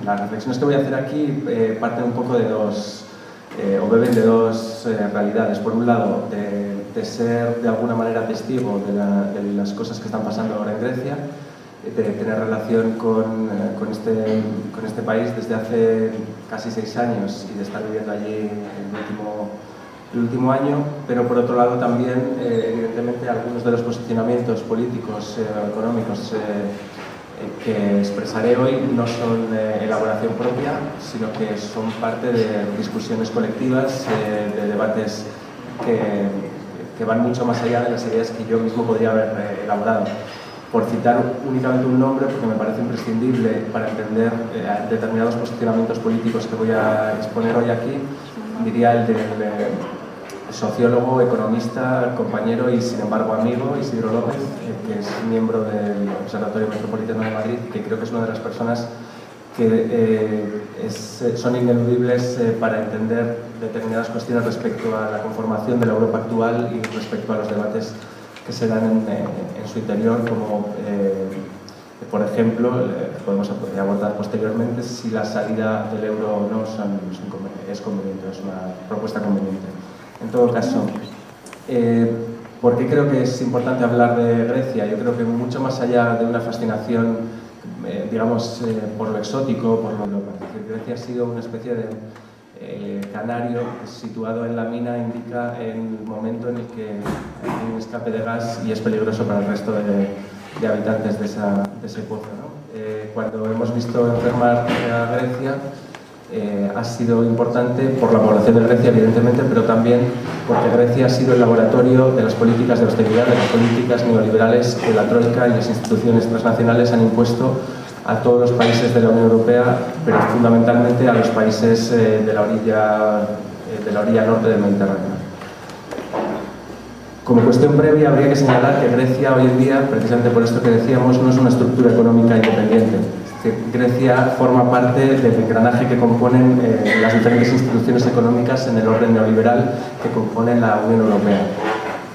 las reflexiones que voy a hacer aquí parten un poco de dos, o beben de dos realidades. Por un lado, de ser de alguna manera testigo de las cosas que están pasando ahora en Grecia, de tener relación con este país desde hace casi 6 años y de estar viviendo allí el último año, pero por otro lado también, evidentemente, algunos de los posicionamientos políticos o económicos que expresaré hoy no son elaboración propia, sino que son parte de discusiones colectivas, de debates que van mucho más allá de las ideas que yo mismo podría haber elaborado. Por citar únicamente un nombre, porque me parece imprescindible para entender determinados posicionamientos políticos que voy a exponer hoy aquí, diría el del sociólogo, economista, compañero y sin embargo amigo, Isidro López, que es miembro del Observatorio Metropolitano de Madrid, que creo que es una de las personas que son ineludibles para entender determinadas cuestiones respecto a la conformación de la Europa actual y respecto a los debates que se dan en su interior, como por ejemplo, podemos abordar posteriormente si la salida del euro o no es conveniente, es una propuesta conveniente. En todo caso, ¿por qué creo que es importante hablar de Grecia? Yo creo que mucho más allá de una fascinación, digamos, por lo exótico, por lo local. Grecia ha sido una especie de canario situado en la mina, indica el momento en el que hay un escape de gas y es peligroso para el resto de habitantes de ese pozo, ¿no? Cuando hemos visto enfermar a Grecia, ha sido importante por la población de Grecia, evidentemente, pero también porque Grecia ha sido el laboratorio de las políticas de austeridad, de las políticas neoliberales que la Troika y las instituciones transnacionales han impuesto a todos los países de la Unión Europea, pero fundamentalmente a los países de la orilla norte del Mediterráneo. Como cuestión previa, habría que señalar que Grecia hoy en día, precisamente por esto que decíamos, no es una estructura económica independiente. Grecia forma parte del engranaje que componen las diferentes instituciones económicas en el orden neoliberal que componen la Unión Europea.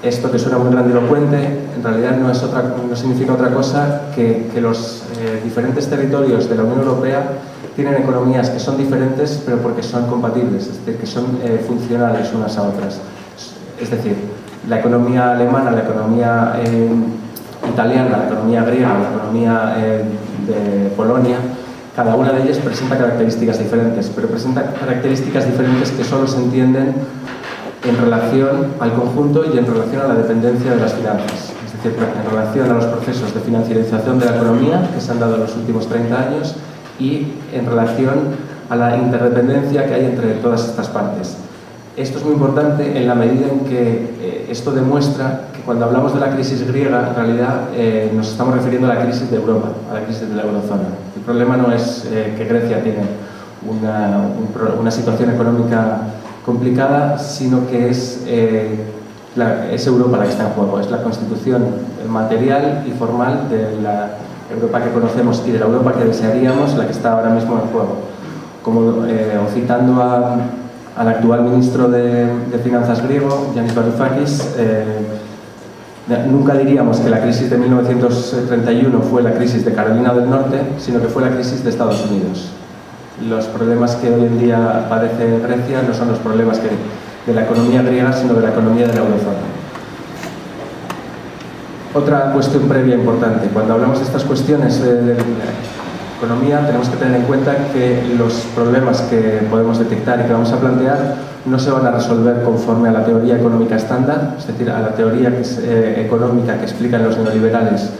Esto, que suena muy grandilocuente, en realidad no significa otra cosa que los diferentes territorios de la Unión Europea tienen economías que son diferentes, pero porque son compatibles, es decir, que son funcionales unas a otras. Es decir, la economía alemana, la economía italiana, la economía griega, la economía de Polonia, cada una de ellas presenta características diferentes, pero presenta características diferentes que solo se entienden en relación al conjunto y en relación a la dependencia de las finanzas, es decir, en relación a los procesos de financiarización de la economía que se han dado en los últimos 30 años y en relación a la interdependencia que hay entre todas estas partes. Esto es muy importante en la medida en que esto demuestra que cuando hablamos de la crisis griega, en realidad nos estamos refiriendo a la crisis de Europa, a la crisis de la eurozona. El problema no es que Grecia tiene una situación económica complicada, sino que es Europa la que está en juego, es la constitución material y formal de la Europa que conocemos y de la Europa que desearíamos, la que está ahora mismo en juego. Como citando al actual ministro de Finanzas griego, Yanis Varoufakis, nunca diríamos que la crisis de 1931 fue la crisis de Carolina del Norte, sino que fue la crisis de Estados Unidos. Los problemas que hoy en día padece Grecia no son los problemas de la economía griega, sino de la economía de la eurozona. Otra cuestión previa importante. Cuando hablamos de estas cuestiones de la economía, tenemos que tener en cuenta que los problemas que podemos detectar y que vamos a plantear no se van a resolver conforme a la teoría económica estándar, es decir, a la teoría económica que explican los neoliberales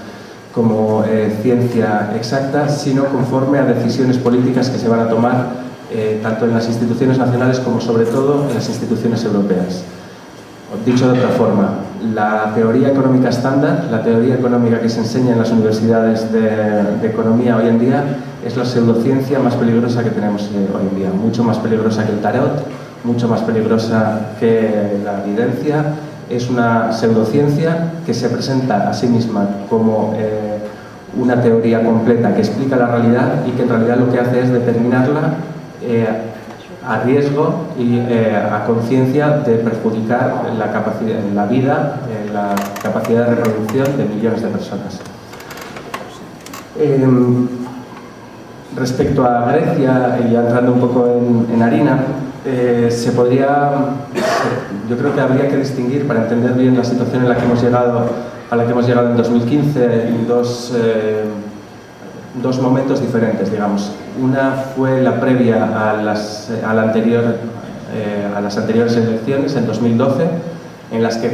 como ciencia exacta, sino conforme a decisiones políticas que se van a tomar tanto en las instituciones nacionales como sobre todo en las instituciones europeas. Dicho de otra forma, la teoría económica estándar, la teoría económica que se enseña en las universidades de economía hoy en día, es la pseudociencia más peligrosa que tenemos hoy en día, mucho más peligrosa que el tarot, mucho más peligrosa que la evidencia. Es una pseudociencia que se presenta a sí misma como una teoría completa que explica la realidad y que en realidad lo que hace es determinarla a riesgo y a conciencia de perjudicar la vida, la capacidad de reproducción de millones de personas. Respecto a Grecia, y ya entrando un poco en harina, yo creo que habría que distinguir, para entender bien la situación en la que hemos llegado, a la que hemos llegado en 2015, dos momentos diferentes, digamos. Una fue la previa a las anteriores elecciones, en 2012, en las que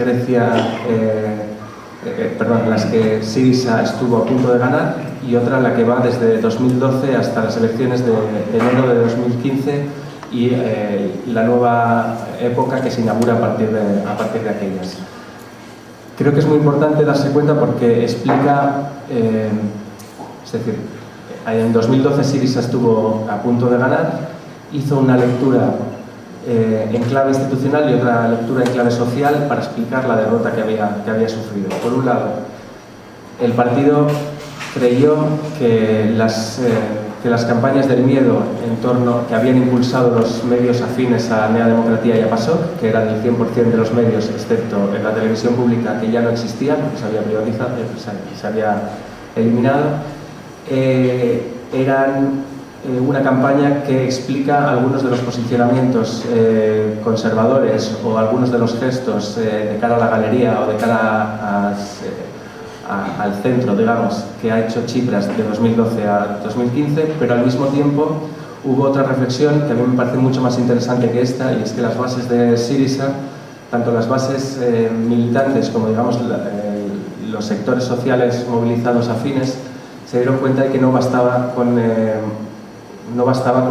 en las que Syriza estuvo a punto de ganar, y otra la que va desde 2012 hasta las elecciones de enero de 2015 y la nueva época que se inaugura a partir de aquellas. Creo que es muy importante darse cuenta porque explica, es decir, en 2012 Syriza estuvo a punto de ganar, hizo una lectura en clave institucional y otra lectura en clave social para explicar la derrota que había sufrido. Por un lado, el partido creyó que las campañas del miedo que habían impulsado los medios afines a Nea Democratia y a PASOK, que eran el 100% de los medios, excepto en la televisión pública, que ya no existían, que se había privatizado, se había eliminado, eran una campaña que explica algunos de los posicionamientos conservadores o algunos de los gestos de cara a la galería o de cara al centro, digamos, que ha hecho Tsipras de 2012 a 2015, pero al mismo tiempo hubo otra reflexión que a mí me parece mucho más interesante que esta, y es que las bases de Syriza, tanto las bases militantes como, digamos, los sectores sociales movilizados afines, se dieron cuenta de que no bastaba con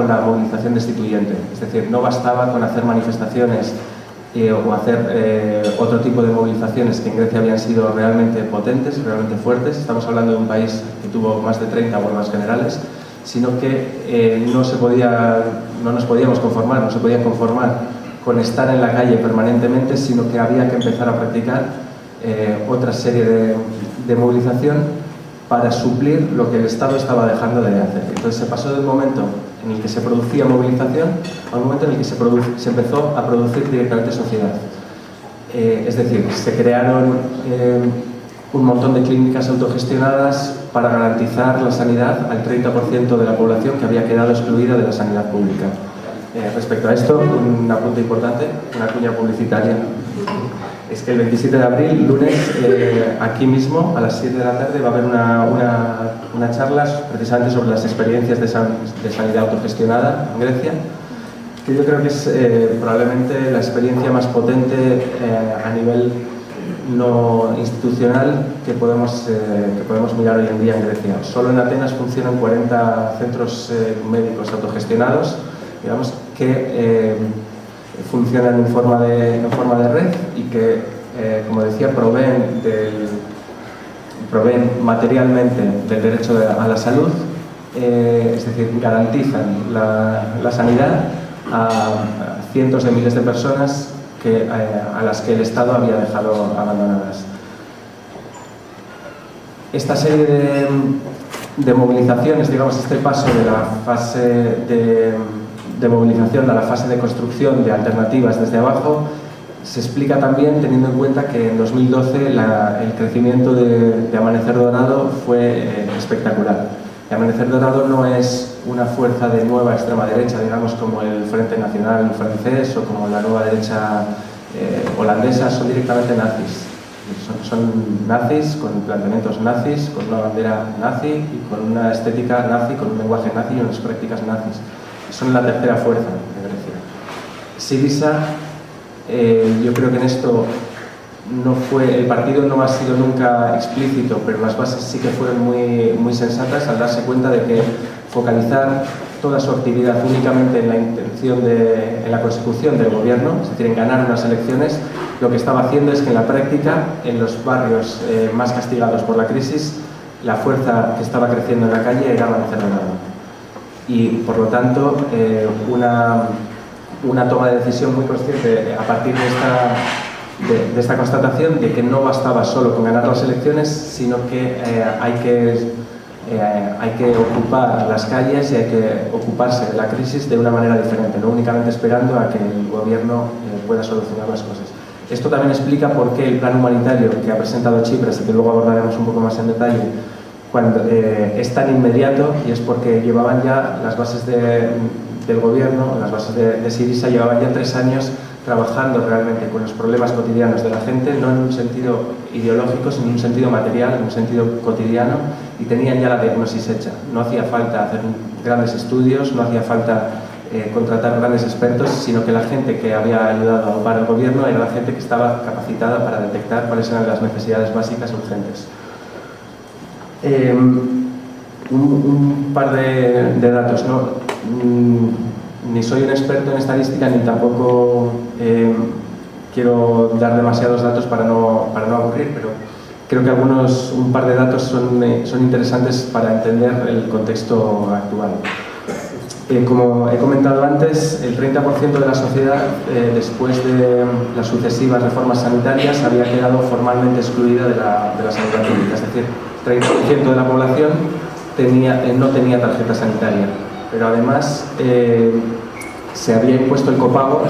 la movilización destituyente, es decir, no bastaba con hacer manifestaciones o hacer otro tipo de movilizaciones que en Grecia habían sido realmente potentes, realmente fuertes. Estamos hablando de un país que tuvo más de 30 huelgas generales, sino que no nos podíamos conformar, no se podían conformar con estar en la calle permanentemente, sino que había que empezar a practicar otra serie de movilización para suplir lo que el Estado estaba dejando de hacer. Entonces se pasó del momento en el que se producía movilización al momento en el que se empezó a producir directamente sociedad. Es decir, se crearon un montón de clínicas autogestionadas para garantizar la sanidad al 30% de la población que había quedado excluida de la sanidad pública. Respecto a esto, un apunte importante, una cuña publicitaria. Es que el 27 de abril, lunes, aquí mismo, a las 7 de la tarde, va a haber una charla precisamente sobre las experiencias de sanidad autogestionada en Grecia, que yo creo que es probablemente la experiencia más potente a nivel no institucional que podemos mirar hoy en día en Grecia. Solo en Atenas funcionan 40 centros médicos autogestionados, digamos, que funcionan en forma de red y que, como decía, proveen materialmente del derecho a la salud, es decir, garantizan la sanidad a cientos de miles de personas a las que el Estado había dejado abandonadas. Esta serie de movilizaciones, digamos, este paso de la fase de movilización a la fase de construcción de alternativas desde abajo, se explica también teniendo en cuenta que en 2012 el crecimiento de Amanecer Dorado fue espectacular. Y Amanecer Dorado no es una fuerza de nueva extrema derecha, digamos, como el Frente Nacional francés o como la nueva derecha holandesa, son directamente nazis. Son nazis, con planteamientos nazis, con una bandera nazi y con una estética nazi, con un lenguaje nazi y unas prácticas nazis. Son la tercera fuerza de Grecia. Syriza, yo creo que en esto el partido no ha sido nunca explícito, pero las bases sí que fueron muy sensatas al darse cuenta de que focalizar toda su actividad únicamente en la intención en la consecución del gobierno, es decir, en ganar unas elecciones, lo que estaba haciendo es que en la práctica, en los barrios más castigados por la crisis, la fuerza que estaba creciendo en la calle era Amanecer Dorado. Y, por lo tanto, una toma de decisión muy consciente a partir de esta constatación de que no bastaba solo con ganar las elecciones, sino que hay que ocupar las calles y hay que ocuparse de la crisis de una manera diferente, no únicamente esperando a que el gobierno pueda solucionar las cosas. Esto también explica por qué el plan humanitario que ha presentado Tsipras, y que luego abordaremos un poco más en detalle, es tan inmediato, y es porque llevaban ya las bases del gobierno, las bases de Syriza, llevaban ya 3 años trabajando realmente con los problemas cotidianos de la gente, no en un sentido ideológico, sino en un sentido material, en un sentido cotidiano, y tenían ya la diagnosis hecha. No hacía falta hacer grandes estudios, no hacía falta contratar grandes expertos, sino que la gente que había ayudado a ocupar el gobierno era la gente que estaba capacitada para detectar cuáles eran las necesidades básicas urgentes. Un par de datos, ¿no? Ni soy un experto en estadística ni tampoco quiero dar demasiados datos para no aburrir, pero creo que un par de datos son interesantes para entender el contexto actual. Como he comentado antes, el 30% de la sociedad, después de las sucesivas reformas sanitarias, había quedado formalmente excluida de la sanidad pública. Es decir, el 30% de la población no tenía tarjeta sanitaria. Pero además se ha impuesto el copago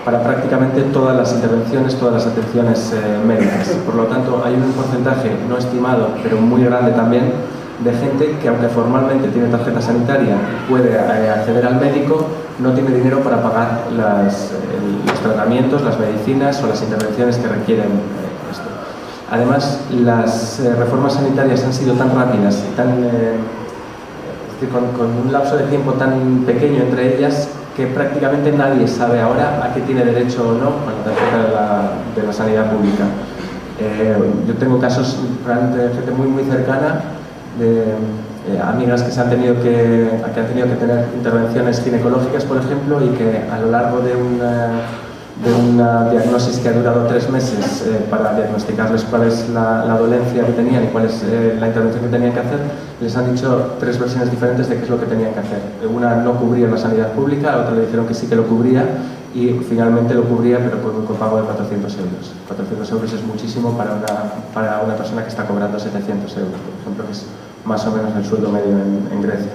para prácticamente todas las intervenciones, todas las atenciones médicas. Por lo tanto, hay un porcentaje no estimado, pero muy grande también, de gente que, aunque formalmente tiene tarjeta sanitaria y puede acceder al médico, no tiene dinero para pagar los tratamientos, las medicinas o las intervenciones que requieren esto. Además, las reformas sanitarias han sido tan rápidas y con un lapso de tiempo tan pequeño entre ellas, que prácticamente nadie sabe ahora a qué tiene derecho o no con la tarjeta de la sanidad pública. Yo tengo casos realmente de gente muy cercana, de amigas que han tenido que tener intervenciones ginecológicas, por ejemplo, y que a lo largo de una diagnosis que ha durado 3 meses para diagnosticarles cuál es la dolencia que tenían y cuál es la intervención que tenían que hacer, les han dicho 3 versiones diferentes de qué es lo que tenían que hacer. Una no cubría la sanidad pública, a otra le dijeron que sí que lo cubría y finalmente lo cubría, pero con un copago de 400 euros. 400 euros es muchísimo para una persona que está cobrando 700 euros, por ejemplo, que es más o menos el sueldo medio en Grecia.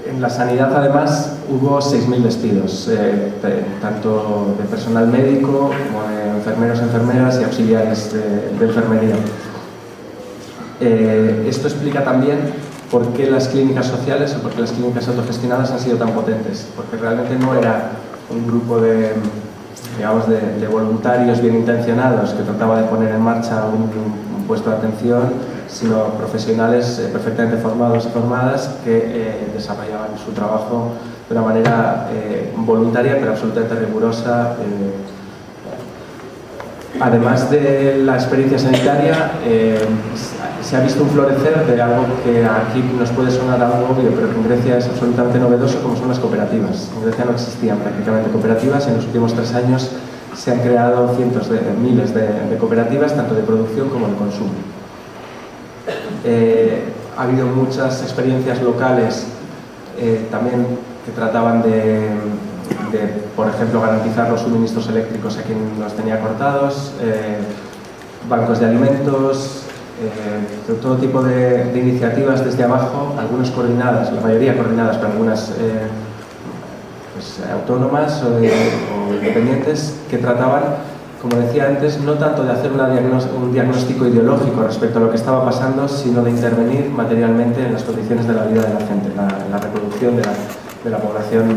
En la sanidad, además, hubo 6.000 despidos, tanto de personal médico como de enfermeros, enfermeras y auxiliares de enfermería. Esto explica también por qué las clínicas sociales o por qué las clínicas autogestionadas han sido tan potentes, porque realmente no era un grupo de voluntarios bien intencionados que trataba de poner en marcha un puesto de atención, sino profesionales perfectamente formados y formadas que desarrollaban su trabajo de una manera voluntaria pero absolutamente rigurosa. Además de la experiencia sanitaria, se ha visto un florecer de algo que aquí nos puede sonar algo obvio, pero que en Grecia es absolutamente novedoso, como son las cooperativas. En Grecia no existían prácticamente cooperativas y en los últimos 3 años se han creado miles de cooperativas, tanto de producción como de consumo. Ha habido muchas experiencias locales también que trataban de, por ejemplo, garantizar los suministros eléctricos a quien los tenía cortados, bancos de alimentos, todo tipo de iniciativas desde abajo, algunas coordinadas, la mayoría coordinadas, pero algunas autónomas o independientes, que trataban, como decía antes, no tanto de hacer un diagnóstico ideológico respecto a lo que estaba pasando, sino de intervenir materialmente en las condiciones de la vida de la gente, en la reproducción de la población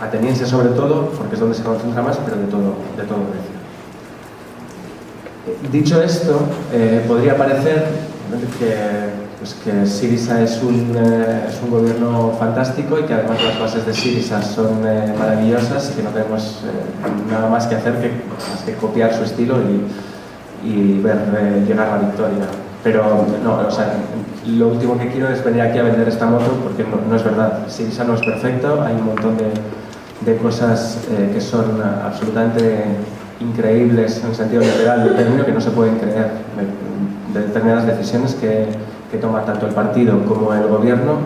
ateniense sobre todo, porque es donde se concentra más, pero de todo Grecia. Dicho esto, podría parecer que Syriza es un gobierno fantástico y que además las bases de Syriza son maravillosas y que no tenemos nada más que hacer que copiar su estilo y ver llegar la victoria. Pero no, lo último que quiero es venir aquí a vender esta moto, porque no es verdad. Syriza no es perfecto, hay un montón de cosas que son absolutamente increíbles en el sentido literal del término, que no se pueden creer, de determinadas decisiones que toma tanto el partido como el gobierno.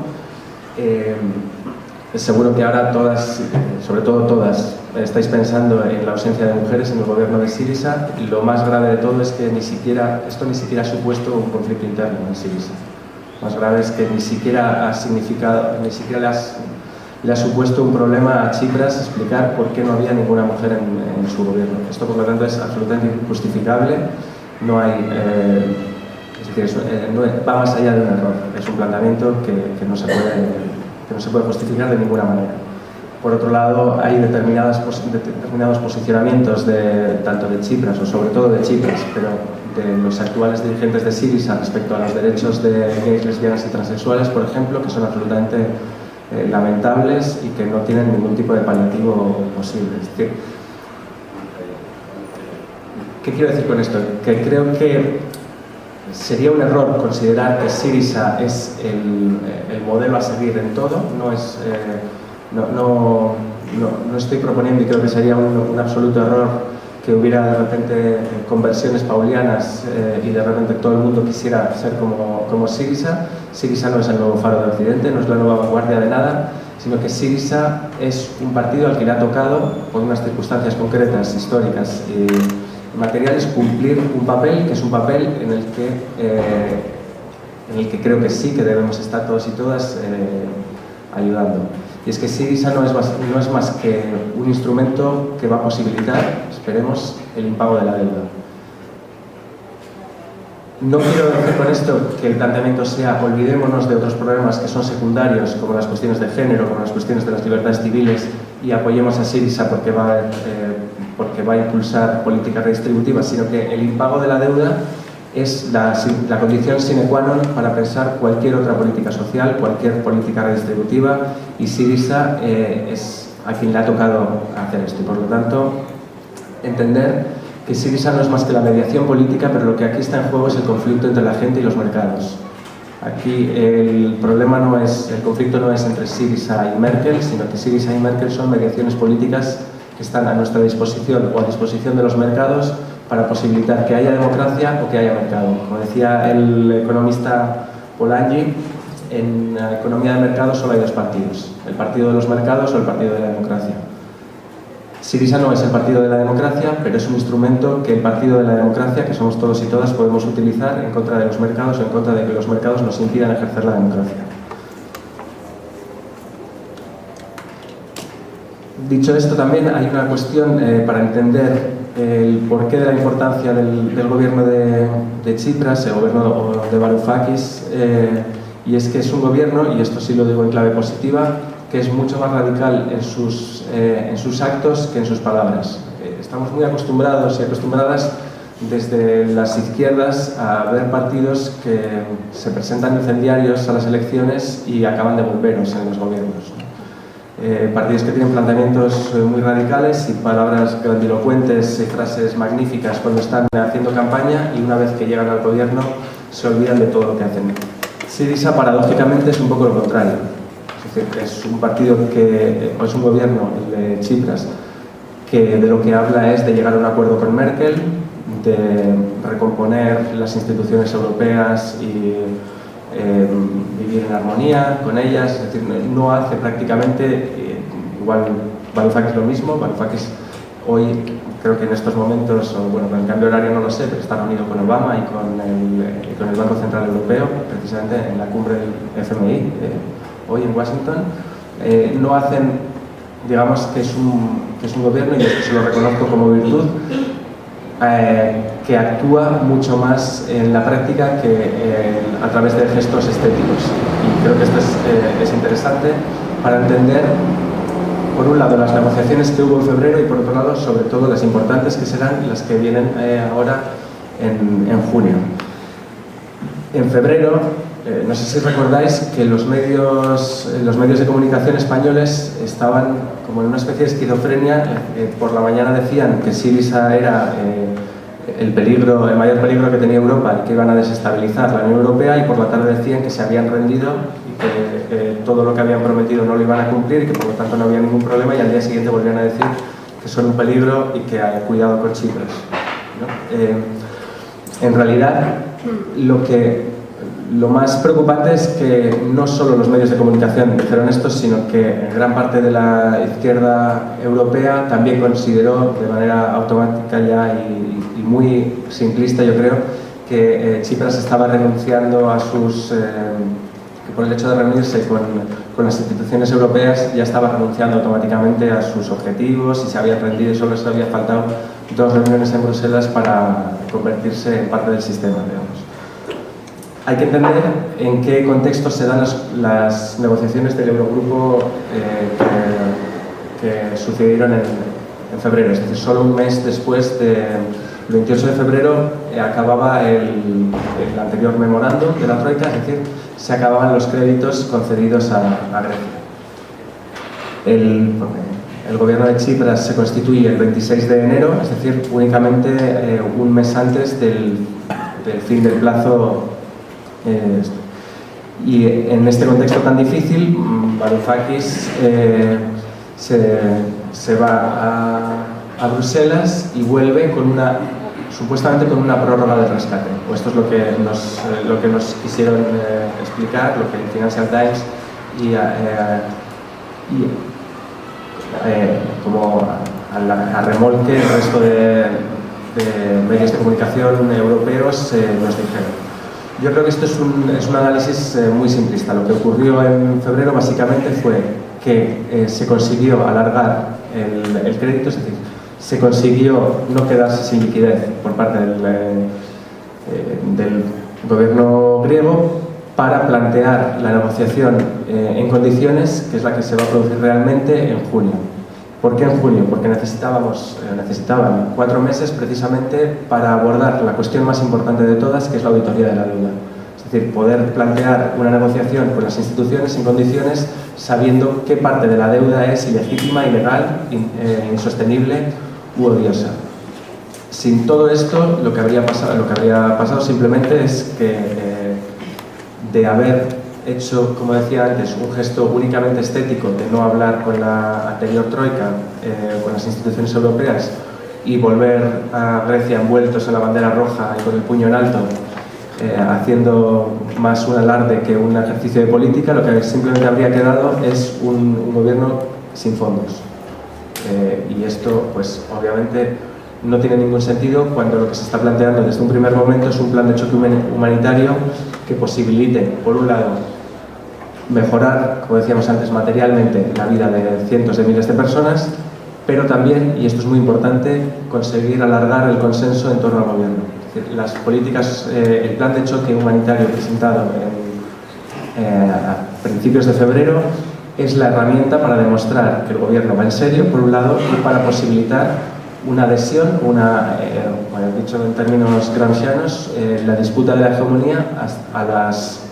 Seguro que ahora todas, sobre todo todas, estáis pensando en la ausencia de mujeres en el gobierno de Syriza. Lo más grave de todo es que esto ni siquiera ha supuesto un conflicto interno en Syriza. Lo más grave es que ni siquiera le ha supuesto un problema a Tsipras explicar por qué no había ninguna mujer en su gobierno. Esto, por lo tanto, es absolutamente injustificable No hay, es decir, va más allá de un error, es un planteamiento que no se puede justificar de ninguna manera. Por otro lado, hay determinados posicionamientos tanto de Tsipras, o sobre todo de Tsipras, pero de los actuales dirigentes de Syriza respecto a los derechos de gays, lesbianas y transexuales, por ejemplo, que son absolutamente lamentables y que no tienen ningún tipo de paliativo posible. Es decir, ¿qué quiero decir con esto? Que creo que sería un error considerar que Syriza es el modelo a seguir en todo. No estoy proponiendo, y creo que sería un absoluto error, que hubiera de repente conversiones paulianas y de repente todo el mundo quisiera ser como Syriza. Syriza no es el nuevo faro de Occidente, no es la nueva vanguardia de nada, sino que Syriza es un partido al que le ha tocado, por unas circunstancias concretas, históricas y materiales, cumplir un papel que es un papel en el que creo que sí que debemos estar todos y todas ayudando. Y es que Syriza no es más que un instrumento que va a posibilitar, esperemos, el impago de la deuda. No quiero decir con esto que el planteamiento sea olvidémonos de otros problemas que son secundarios, como las cuestiones de género, como las cuestiones de las libertades civiles, y apoyemos a Syriza porque va a impulsar políticas redistributivas, sino que el impago de la deuda es la condición sine qua non para pensar cualquier otra política social, cualquier política redistributiva, y Syriza es a quien le ha tocado hacer esto. Y por lo tanto, entender que Syriza no es más que la mediación política, pero lo que aquí está en juego es el conflicto entre la gente y los mercados. Aquí el conflicto no es entre Syriza y Merkel, sino que Syriza y Merkel son mediaciones políticas que están a nuestra disposición o a disposición de los mercados para posibilitar que haya democracia o que haya mercado. Como decía el economista Polanyi, en la economía de mercado solo hay dos partidos, el partido de los mercados o el partido de la democracia. Syriza no es el partido de la democracia, pero es un instrumento que el partido de la democracia, que somos todos y todas, podemos utilizar en contra de los mercados o en contra de que los mercados nos impidan ejercer la democracia. Dicho esto, también hay una cuestión para entender el porqué de la importancia del gobierno de Tsipras, el gobierno de Varoufakis, y es que es un gobierno, y esto sí lo digo en clave positiva, que es mucho más radical en sus actos que en sus palabras. Estamos muy acostumbrados y acostumbradas desde las izquierdas a ver partidos que se presentan incendiarios a las elecciones y acaban de bomberos en los gobiernos. Partidos que tienen planteamientos muy radicales y palabras grandilocuentes y frases magníficas cuando están haciendo campaña, y una vez que llegan al gobierno se olvidan de todo lo que hacen. Syriza, paradójicamente, es un poco lo contrario. Es decir, es un partido es un gobierno, el de Tsipras, que de lo que habla es de llegar a un acuerdo con Merkel, de recomponer las instituciones europeas y vivir en armonía con ellas. Es decir, no hace prácticamente, igual Varoufakis lo mismo. Varoufakis hoy, creo que en estos momentos, o bueno, con el cambio horario no lo sé, pero está reunido con Obama y con el Banco Central Europeo, precisamente en la cumbre del FMI, hoy en Washington. No hacen, digamos que es un gobierno, y esto se lo reconozco como virtud, que actúa mucho más en la práctica que a través de gestos estéticos. Y creo que esto es interesante para entender, por un lado, las negociaciones que hubo en febrero, y por otro lado, sobre todo, las importantes que serán las que vienen ahora en junio. En febrero, no sé si recordáis que los medios de comunicación españoles estaban como en una especie de esquizofrenia. Por la mañana decían que Syriza era el mayor peligro que tenía Europa y que iban a desestabilizar la Unión Europea, y por la tarde decían que se habían rendido y que todo lo que habían prometido no lo iban a cumplir y que por lo tanto no había ningún problema, y al día siguiente volvían a decir que son un peligro y que cuidado con Tsipras, ¿no? En realidad, lo más preocupante es que no solo los medios de comunicación dijeron esto, sino que gran parte de la izquierda europea también consideró de manera automática ya y muy simplista, yo creo, que Tsipras estaba renunciando a por el hecho de reunirse con las instituciones europeas ya estaba renunciando automáticamente a sus objetivos y se había rendido y solo les había faltado 2 reuniones en Bruselas para convertirse en parte del sistema, digamos. Hay que entender en qué contexto se dan las negociaciones del Eurogrupo que sucedieron en febrero, es decir, solo un mes después del 28 de febrero acababa el anterior memorando de la Troika, es decir, se acababan los créditos concedidos a Grecia. El gobierno de Tsipras se constituye el 26 de enero, es decir, únicamente un mes antes del fin del plazo. Y en este contexto tan difícil, Varoufakis se va a Bruselas y vuelve supuestamente con una prórroga de rescate. O esto es lo que nos quisieron explicar, lo que el Financial Times como a remolque el resto de medios de comunicación europeos nos dijeron. Yo creo que esto es un análisis muy simplista. Lo que ocurrió en febrero básicamente fue que se consiguió alargar el crédito, es decir, se consiguió no quedarse sin liquidez por parte del gobierno griego para plantear la negociación en condiciones, que es la que se va a producir realmente en junio. ¿Por qué en junio? Porque necesitaban 4 meses precisamente para abordar la cuestión más importante de todas, que es la auditoría de la deuda. Es decir, poder plantear una negociación con las instituciones en condiciones sabiendo qué parte de la deuda es ilegítima, ilegal, insostenible u odiosa. Sin todo esto, lo que habría pasado simplemente es que de haber hecho, como decía antes, un gesto únicamente estético de no hablar con la anterior troika, con las instituciones europeas, y volver a Grecia envueltos en la bandera roja y con el puño en alto, haciendo más un alarde que un ejercicio de política, lo que simplemente habría quedado es un gobierno sin fondos. Y esto, pues, obviamente no tiene ningún sentido cuando lo que se está planteando desde un primer momento es un plan de choque humanitario que posibilite, por un lado, mejorar, como decíamos antes, materialmente la vida de cientos de miles de personas, pero también, y esto es muy importante, conseguir alargar el consenso en torno al gobierno. Es decir, las políticas, el plan de choque humanitario presentado a principios de febrero es la herramienta para demostrar que el gobierno va en serio, por un lado, y para posibilitar una adhesión, dicho en términos gramscianos, la disputa de la hegemonía a las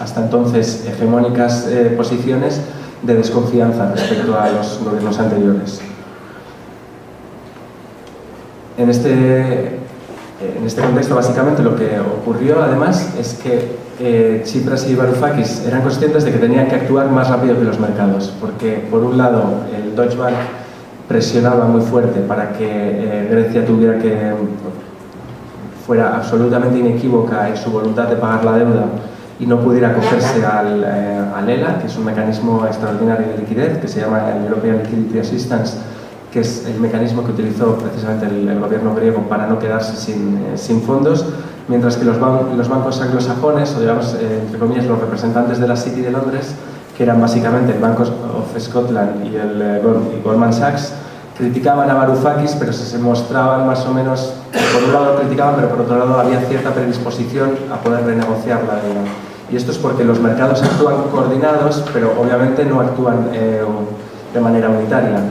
hasta entonces hegemónicas posiciones de desconfianza respecto a los gobiernos anteriores. En este contexto, básicamente, lo que ocurrió, además, es que Tsipras y Varoufakis eran conscientes de que tenían que actuar más rápido que los mercados, porque, por un lado, el Deutsche Bank presionaba muy fuerte para que Grecia fuera absolutamente inequívoca en su voluntad de pagar la deuda y no pudiera acogerse al ELA, que es un mecanismo extraordinario de liquidez, que se llama el European Liquidity Assistance, que es el mecanismo que utilizó precisamente el gobierno griego para no quedarse sin fondos, mientras que los bancos anglosajones, o digamos, entre comillas, los representantes de la City de Londres, que eran básicamente el Bank of Scotland y el Goldman Sachs, criticaban a Varoufakis, pero se mostraban más o menos, por un lado criticaban, pero por otro lado había cierta predisposición a poder renegociar la deuda. Y esto es porque los mercados actúan coordinados, pero obviamente no actúan de manera unitaria.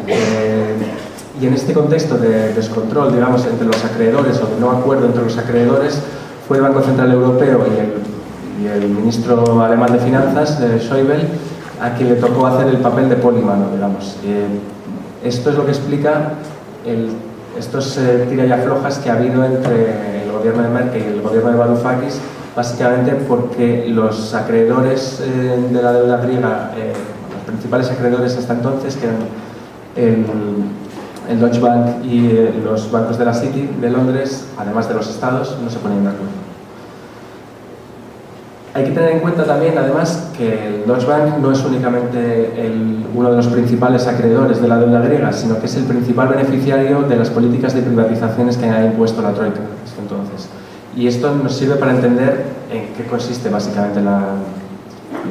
Y en este contexto de descontrol, digamos, entre los acreedores o de no acuerdo entre los acreedores, fue el Banco Central Europeo y el ministro alemán de Finanzas, Schäuble, a quien le tocó hacer el papel de pólimano, digamos. Esto es lo que explica estos tira y aflojas que ha habido entre el gobierno de Merkel y el gobierno de Varoufakis, básicamente porque los acreedores de la deuda griega, los principales acreedores hasta entonces, que eran el Deutsche Bank y los bancos de la City de Londres, además de los estados, no se ponían de acuerdo. Hay que tener en cuenta también, además, que el Deutsche Bank no es únicamente uno de los principales acreedores de la deuda griega, sino que es el principal beneficiario de las políticas de privatizaciones que ha impuesto la Troika hasta entonces. Y esto nos sirve para entender en qué consiste básicamente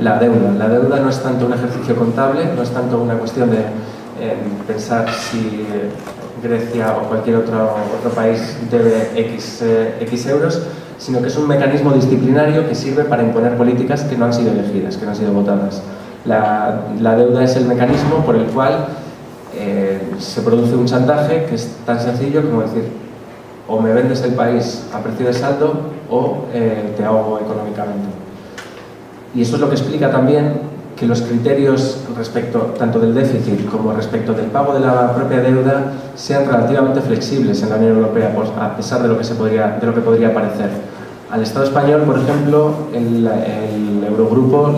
la deuda. La deuda no es tanto un ejercicio contable, no es tanto una cuestión de pensar si Grecia o cualquier otro país debe X euros, sino que es un mecanismo disciplinario que sirve para imponer políticas que no han sido elegidas, que no han sido votadas. La deuda es el mecanismo por el cual se produce un chantaje que es tan sencillo como decir: o me vendes el país a precio de saldo o te ahogo económicamente. Y eso es lo que explica también que los criterios respecto tanto del déficit como respecto del pago de la propia deuda sean relativamente flexibles en la Unión Europea, pues, a pesar de lo que podría parecer. Al Estado español, por ejemplo, el Eurogrupo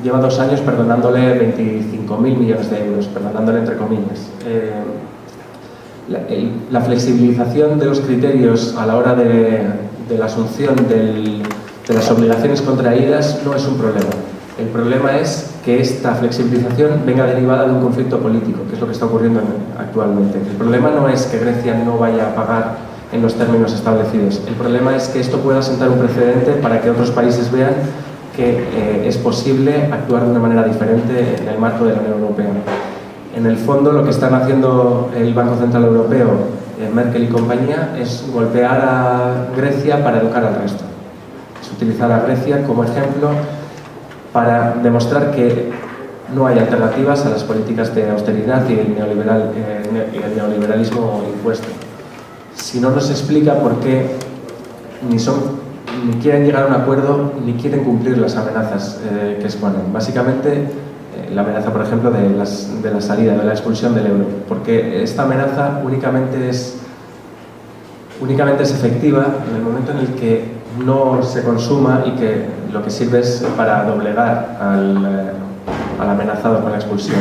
lleva 2 años perdonándole 25.000 millones de euros, perdonándole entre comillas. La flexibilización de los criterios a la hora de la asunción de las obligaciones contraídas no es un problema. El problema es que esta flexibilización venga derivada de un conflicto político, que es lo que está ocurriendo actualmente. El problema no es que Grecia no vaya a pagar en los términos establecidos. El problema es que esto pueda sentar un precedente para que otros países vean que es posible actuar de una manera diferente en el marco de la Unión Europea. En el fondo, lo que están haciendo el Banco Central Europeo, Merkel y compañía, es golpear a Grecia para educar al resto. Es utilizar a Grecia como ejemplo para demostrar que no hay alternativas a las políticas de austeridad y el neoliberalismo impuesto. Si no nos explica por qué ni quieren llegar a un acuerdo ni quieren cumplir las amenazas que exponen. Básicamente, la amenaza, por ejemplo, de la salida, de la expulsión del euro, porque esta amenaza únicamente es efectiva en el momento en el que no se consuma y que lo que sirve es para doblegar al amenazado con la expulsión.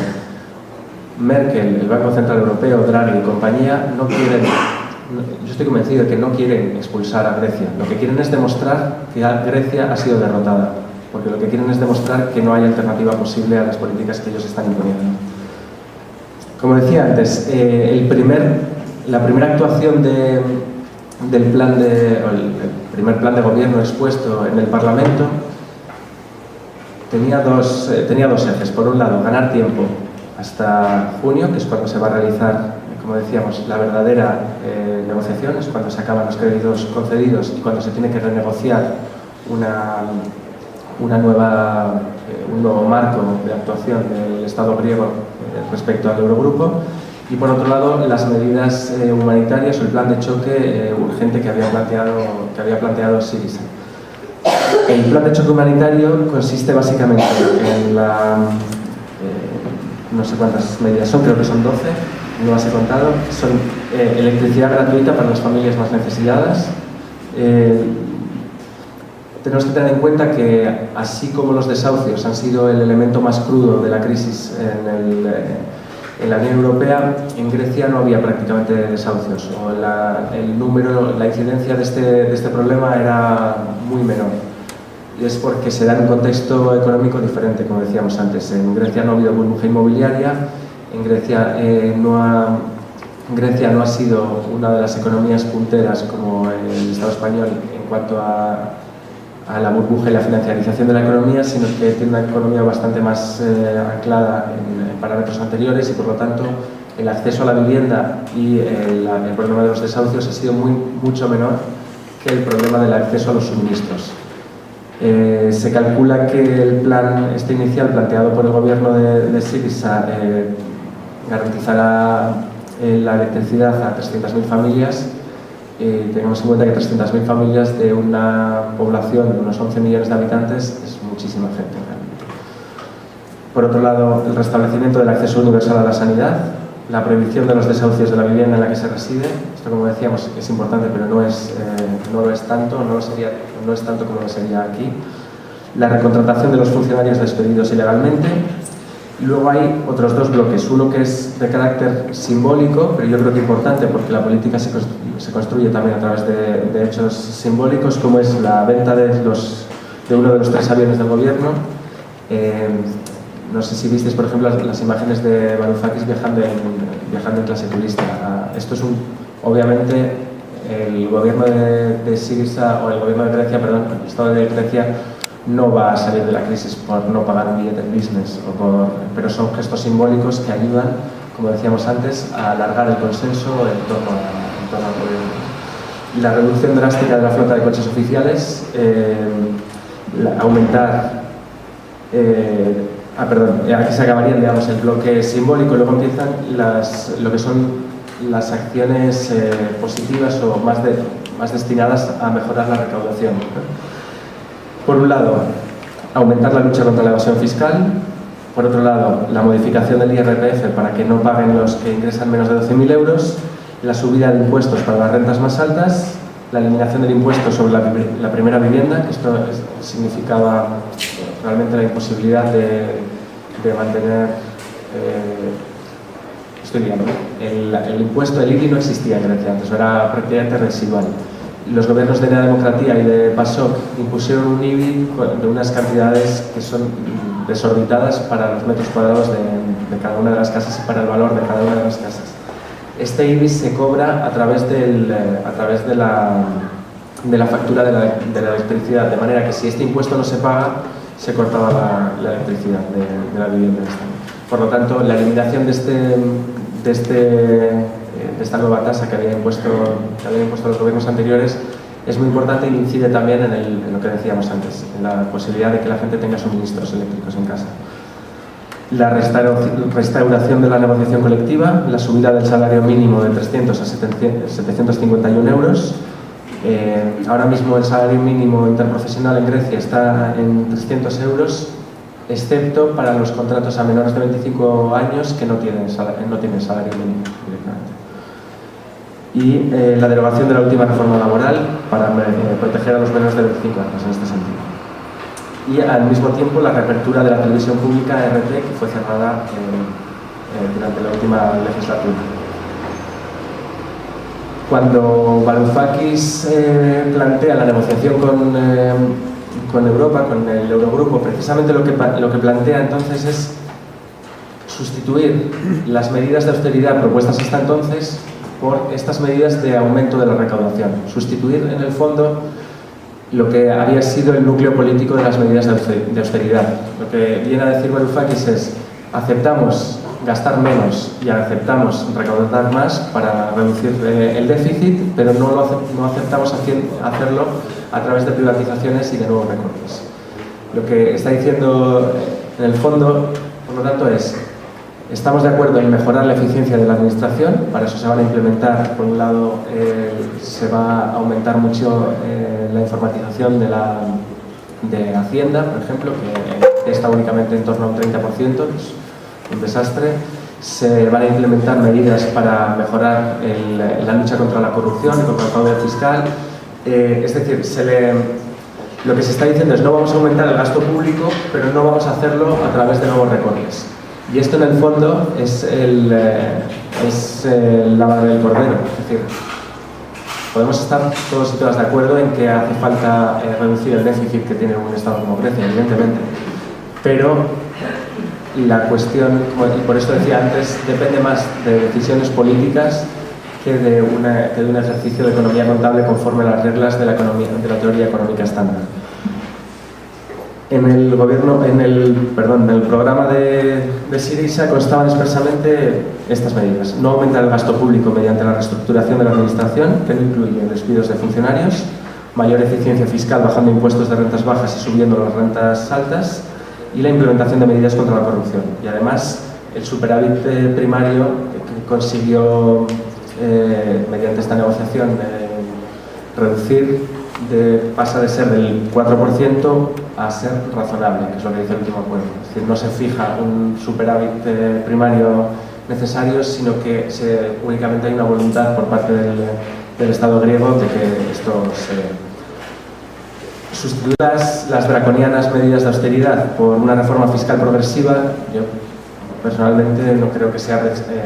Merkel, el Banco Central Europeo, Draghi y compañía no quieren, yo estoy convencido de que no quieren expulsar a Grecia. Lo que quieren es demostrar que Grecia ha sido derrotada, porque lo que quieren es demostrar que no hay alternativa posible a las políticas que ellos están imponiendo. Como decía antes, la primera actuación del primer plan de gobierno expuesto en el Parlamento tenía dos ejes. Por un lado, ganar tiempo hasta junio, que es cuando se va a realizar, como decíamos, la verdadera negociación, es cuando se acaban los créditos concedidos y cuando se tiene que renegociar un nuevo marco de actuación del Estado griego respecto al Eurogrupo. Y por otro lado, las medidas humanitarias o el plan de choque urgente que había planteado Syriza. El plan de choque humanitario consiste básicamente en no sé cuántas medidas son, creo que son 12, no las he contado. Son electricidad gratuita para las familias más necesitadas. Tenemos que tener en cuenta que, así como los desahucios han sido el elemento más crudo de la crisis en la Unión Europea, en Grecia no había prácticamente desahucios, o la incidencia de este problema era muy menor. Y es porque se da en un contexto económico diferente, como decíamos antes. En Grecia no ha habido burbuja inmobiliaria, en Grecia no ha sido una de las economías punteras como el Estado español en cuanto a la burbuja y la financiarización de la economía, sino que tiene una economía bastante más anclada en parámetros anteriores y, por lo tanto, el acceso a la vivienda y el problema de los desahucios ha sido mucho menor que el problema del acceso a los suministros. Se calcula que el plan inicial planteado por el gobierno de Syriza garantizará la electricidad a 300.000 familias. Tengamos en cuenta que 300.000 familias de una población de unos 11 millones de habitantes es muchísima gente realmente. Por otro lado, el restablecimiento del acceso universal a la sanidad, la prohibición de los desahucios de la vivienda en la que se reside. Esto, como decíamos, es importante, pero no es tanto como lo sería aquí. La recontratación de los funcionarios despedidos ilegalmente. Y luego hay otros dos bloques, uno que es de carácter simbólico, pero yo creo que importante, porque la política se construye también a través de hechos simbólicos, como es la venta de uno de los 3 aviones del gobierno. No sé si visteis, por ejemplo, las imágenes de Varoufakis viajando en clase turista. Esto es obviamente, el gobierno de Syriza, o el gobierno de Grecia, perdón, el Estado de Grecia, no va a salir de la crisis por no pagar un billete en business, pero son gestos simbólicos que ayudan, como decíamos antes, a alargar el consenso en torno al gobierno. La reducción drástica de la flota de coches oficiales, aumentar... aquí se acabaría, digamos, el bloque simbólico y luego empiezan lo que son las acciones positivas o más destinadas a mejorar la recaudación. Por un lado, aumentar la lucha contra la evasión fiscal. Por otro lado, la modificación del IRPF para que no paguen los que ingresan menos de 12.000 euros, la subida de impuestos para las rentas más altas, la eliminación del impuesto sobre la primera vivienda, que esto significaba realmente la imposibilidad de mantener, el impuesto, el IBI no existía en Grecia antes, era prácticamente residual. Los gobiernos de Nea Democratia y de PASOK impusieron un IBI de unas cantidades que son desorbitadas para los metros cuadrados de cada una de las casas y para el valor de cada una de las casas. Este IBI se cobra a través de la factura de la electricidad, de manera que si este impuesto no se paga, se cortaba la electricidad de la vivienda. Por lo tanto, la eliminación de esta nueva tasa que habían impuesto los gobiernos anteriores es muy importante y incide también en lo que decíamos antes, en la posibilidad de que la gente tenga suministros eléctricos en casa. La restauración de la negociación colectiva, la subida del salario mínimo de 300 a 751 euros. Ahora mismo el salario mínimo interprofesional en Grecia está en 300 euros, excepto para los contratos a menores de 25 años que no tienen salario mínimo directamente. Y la derogación de la última reforma laboral para proteger a los menores de 25 años en este sentido. Y al mismo tiempo la reapertura de la televisión pública RT, que fue cerrada durante la última legislatura. Cuando Varoufakis plantea la negociación con Europa, con el Eurogrupo, precisamente lo que plantea entonces es sustituir las medidas de austeridad propuestas hasta entonces por estas medidas de aumento de la recaudación. Sustituir, en el fondo, lo que había sido el núcleo político de las medidas de austeridad. Lo que viene a decir Varoufakis es: aceptamos gastar menos y aceptamos recaudar más para reducir el déficit, pero no aceptamos hacerlo a través de privatizaciones y de nuevos recortes. Lo que está diciendo, en el fondo, por lo tanto, es: estamos de acuerdo en mejorar la eficiencia de la administración, para eso se van a implementar, por un lado, se va a aumentar mucho la informatización de Hacienda, por ejemplo, que está únicamente en torno a un 30%, que es un desastre. Se van a implementar medidas para mejorar la lucha contra la corrupción y contra el fraude fiscal. Es decir, lo que se está diciendo es: no vamos a aumentar el gasto público, pero no vamos a hacerlo a través de nuevos recortes. Y esto, en el fondo, es la madre del cordero. Es decir, podemos estar todos y todas de acuerdo en que hace falta reducir el déficit que tiene un Estado como Grecia, evidentemente. Pero la cuestión, y por eso decía antes, depende más de decisiones políticas que de un ejercicio de economía contable conforme a las reglas de la teoría económica estándar. En el programa de Syriza constaban expresamente estas medidas: no aumentar el gasto público mediante la reestructuración de la administración, que no incluye despidos de funcionarios, mayor eficiencia fiscal bajando impuestos de rentas bajas y subiendo las rentas altas, y la implementación de medidas contra la corrupción. Y además, el superávit primario que consiguió mediante esta negociación reducir pasa de ser del 4% a ser razonable, que es lo que dice el último acuerdo. Es decir, no se fija un superávit primario necesario, sino que únicamente hay una voluntad por parte del Estado griego de que esto se sustituir las draconianas medidas de austeridad por una reforma fiscal progresiva. Yo personalmente no creo que sea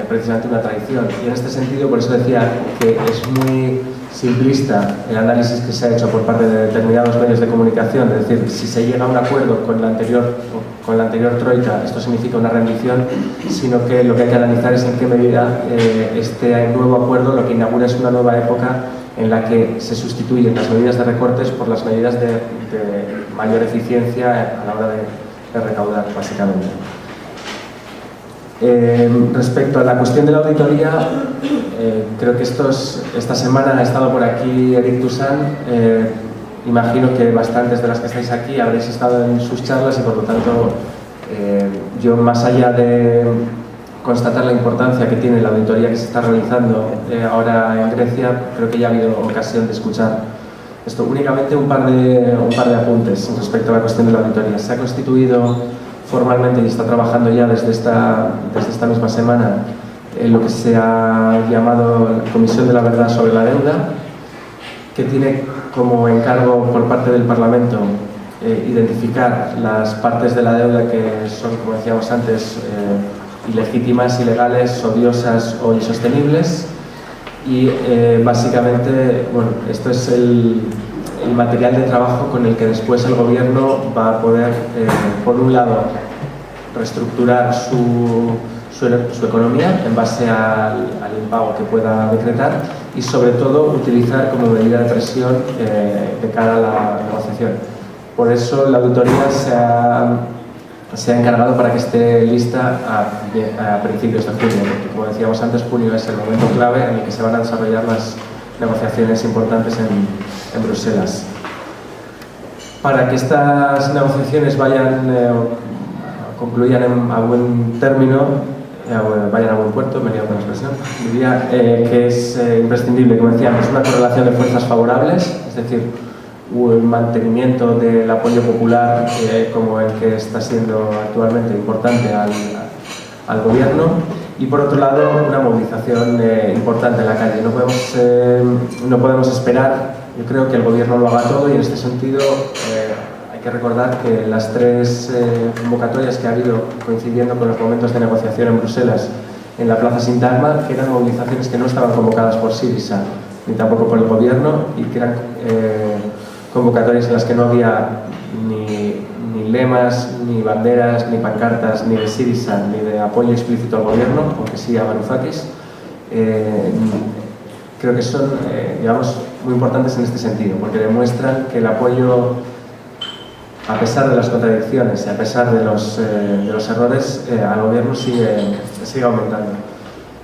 precisamente una tradición, y en este sentido, por eso decía que es muy simplista el análisis que se ha hecho por parte de determinados medios de comunicación, es decir, si se llega a un acuerdo con la anterior troika, esto significa una rendición, sino que lo que hay que analizar es en qué medida este nuevo acuerdo lo que inaugura es una nueva época en la que se sustituyen las medidas de recortes por las medidas de mayor eficiencia a la hora de recaudar, básicamente. Respecto a la cuestión de la auditoría, creo que esta semana ha estado por aquí Eric Toussaint. Imagino que bastantes de las que estáis aquí habréis estado en sus charlas y por lo tanto yo, más allá de constatar la importancia que tiene la auditoría que se está realizando ahora en Grecia, creo que ya ha habido ocasión de escuchar esto. Únicamente un par de apuntes respecto a la cuestión de la auditoría. Se ha constituido formalmente y está trabajando ya desde esta misma semana en lo que se ha llamado la Comisión de la Verdad sobre la Deuda, que tiene como encargo por parte del Parlamento identificar las partes de la deuda que son, como decíamos antes, ilegítimas, ilegales, odiosas o insostenibles. Y básicamente, bueno, esto es el material de trabajo con el que después el Gobierno va a poder, por un lado, reestructurar su economía en base al impago que pueda decretar y, sobre todo, utilizar como medida de presión de cara a la negociación. Por eso la auditoría se ha encargado para que esté lista a principios de junio, porque, como decíamos antes, junio es el momento clave en el que se van a desarrollar las negociaciones importantes en Bruselas. Para que estas negociaciones concluyan a buen término, vayan a buen puerto, me he liado con la expresión, diría que es imprescindible, como decíamos, una correlación de fuerzas favorables, es decir, un mantenimiento del apoyo popular como el que está siendo actualmente importante al Gobierno, y por otro lado una movilización importante en la calle. No podemos esperar, yo creo, que el Gobierno lo haga todo, y en este sentido hay que recordar que las tres convocatorias que ha habido coincidiendo con los momentos de negociación en Bruselas en la Plaza Sintagma, que eran movilizaciones que no estaban convocadas por Syriza ni tampoco por el Gobierno, y que eran convocatorias en las que no había ni lemas, ni banderas, ni pancartas, ni de Syriza, ni de apoyo explícito al Gobierno, aunque sí a Varoufakis. Creo que son, digamos, muy importantes en este sentido, porque demuestran que el apoyo, a pesar de las contradicciones y a pesar de los errores, al Gobierno sigue aumentando.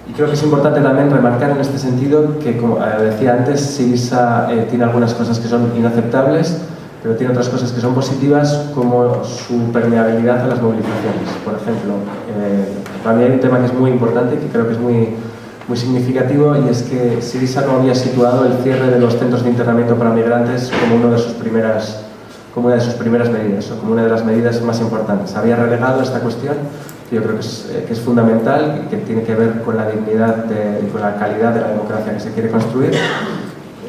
Y creo que es importante también remarcar en este sentido que, como decía antes, Syriza tiene algunas cosas que son inaceptables, pero tiene otras cosas que son positivas, como su permeabilidad a las movilizaciones. Por ejemplo, para mí hay un tema que es muy importante y que creo que es muy significativo, y es que Syriza no había situado el cierre de los centros de internamiento para migrantes como una de sus primeras medidas, o como una de las medidas más importantes. Había relegado esta cuestión, que yo creo que es fundamental y que tiene que ver con la dignidad y con la calidad de la democracia que se quiere construir,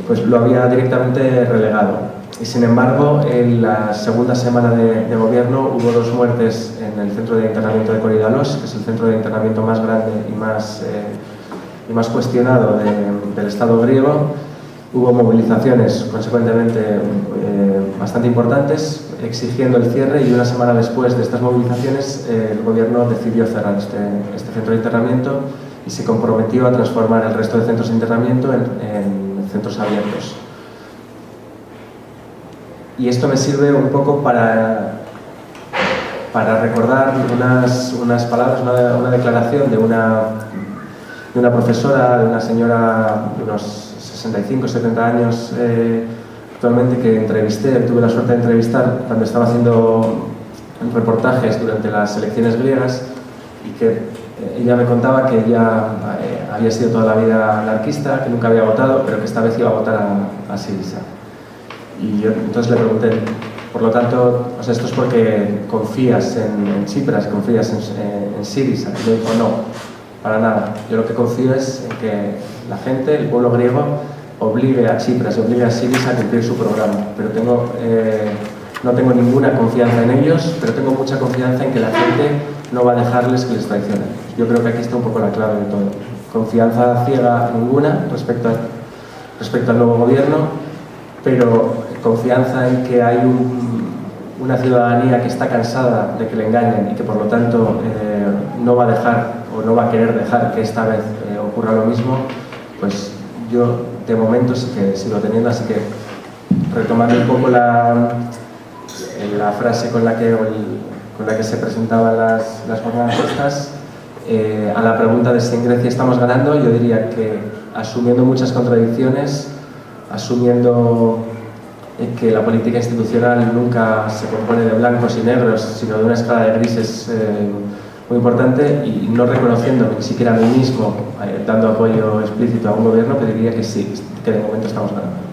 pues lo había directamente relegado. Y sin embargo, en la segunda semana de Gobierno hubo 2 muertes en el centro de internamiento de Korydallos, que es el centro de internamiento más grande y más cuestionado del Estado griego. Hubo movilizaciones, consecuentemente, bastante importantes, exigiendo el cierre, y una semana después de estas movilizaciones el Gobierno decidió cerrar este centro de internamiento y se comprometió a transformar el resto de centros de internamiento en centros abiertos. Y esto me sirve un poco para recordar unas palabras, una declaración de una profesora, de una señora de unos 65, 70 años actualmente, que tuve la suerte de entrevistar cuando estaba haciendo reportajes durante las elecciones griegas, y que ella me contaba que ella había sido toda la vida anarquista, que nunca había votado, pero que esta vez iba a votar a Syriza. Y yo entonces le pregunté, por lo tanto, o sea, esto es porque confías en Tsipras, confías en Syriza. Y me dijo, no, para nada. Yo lo que confío es en que la gente, el pueblo griego, obligue a Tsipras y obligue a Syriza a cumplir su programa. Pero no tengo ninguna confianza en ellos, pero tengo mucha confianza en que la gente no va a dejarles que les traicionen. Yo creo que aquí está un poco la clave de todo. Confianza ciega ninguna respecto respecto al nuevo gobierno, pero confianza en que hay una ciudadanía que está cansada de que le engañen y que por lo tanto no va a dejar o no va a querer dejar que esta vez ocurra lo mismo, pues yo de momento sí que sigo teniendo, así que retomando un poco la frase con la que se presentaban las jornadas estas, a la pregunta de si en Grecia estamos ganando, yo diría que asumiendo muchas contradicciones, asumiendo que la política institucional nunca se compone de blancos y negros, sino de una escala de grises muy importante, y no reconociendo ni siquiera a mí mismo, dando apoyo explícito a un gobierno, pero diría que sí, que de momento estamos ganando.